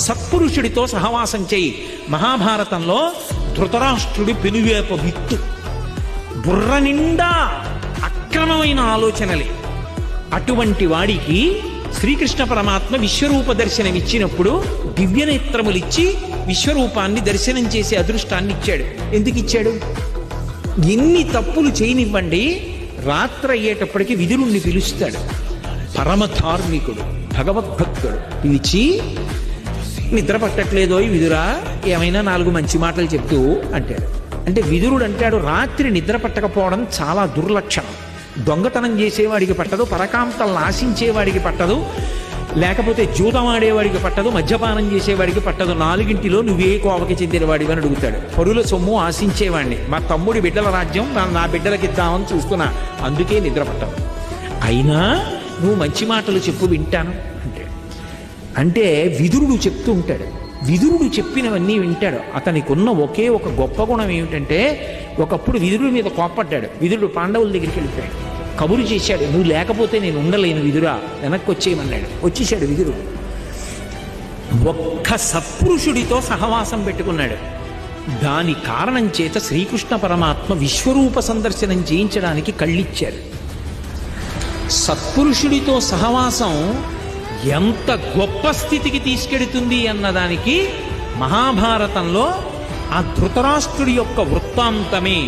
సత్పురుషుడితో సహవాసం చేయి. మహాభారతంలో ధృతరాష్ట్రుడి పెనువేప విత్తు, బుర్ర నిండా అక్రమమైన ఆలోచనలే. అటువంటి వాడికి శ్రీకృష్ణ పరమాత్మ విశ్వరూప దర్శనం ఇచ్చినప్పుడు దివ్యనేత్రములిచ్చి విశ్వరూపాన్ని దర్శనం చేసే అదృష్టాన్ని ఇచ్చాడు. ఎందుకు ఇచ్చాడు? ఎన్ని తప్పులు చేయనివ్వండి, రాత్రి అయ్యేటప్పటికి విదురుణ్ణి పిలుస్తాడు. పరమధార్మికుడు, భగవద్భక్తుడు. పిలిచి, నిద్ర పట్టట్లేదో ఈ విదురా, ఏమైనా 4 మంచి మాటలు చెప్తూ అంటాడు. అంటే విదురుడు అంటాడు, రాత్రి నిద్ర పట్టకపోవడం చాలా దుర్లక్షణం. దొంగతనం చేసేవాడికి పట్టదు, పరకాంతలను ఆశించేవాడికి పట్టదు, లేకపోతే జూదం ఆడేవాడికి పట్టదు, మద్యపానం చేసేవాడికి పట్టదు. 4ంటిలో నువ్వే కోవకి చెందినవాడివి అని అడుగుతాడు. పరుల సొమ్ము ఆశించేవాడిని, మా తమ్ముడి బిడ్డల రాజ్యం నా బిడ్డలకి ఇద్దామని చూస్తున్నా, అందుకే నిద్ర పట్టదు. అయినా నువ్వు మంచి మాటలు చెప్పు, వింటాను అంటే విదురుడు చెప్తూ ఉంటాడు. విదురుడు చెప్పినవన్నీ వింటాడు. అతనికి ఉన్న ఒకే ఒక గొప్ప గుణం ఏమిటంటే, ఒకప్పుడు విదురుడి మీద కోప్పడ్డాడు. విదురుడు పాండవుల దగ్గరికి వెళ్ళిపోయాడు, కబురు చేశాడు, నువ్వు లేకపోతే నేను ఉండలేను విదురా, వెనక్కి వచ్చేయమన్నాడు. వచ్చేసాడు విదురుడు. ఒక్క సత్పురుషుడితో సహవాసం పెట్టుకున్నాడు. దాని కారణం చేత శ్రీకృష్ణ పరమాత్మ విశ్వరూప సందర్శనం చేయించడానికి కళ్ళిచ్చారు. సత్పురుషుడితో సహవాసం ఎంత గొప్ప స్థితికి తీసుకెడుతుంది అన్నదానికి మహాభారతంలో ఆ ధృతరాష్ట్రుడి యొక్క వృత్తాంతమే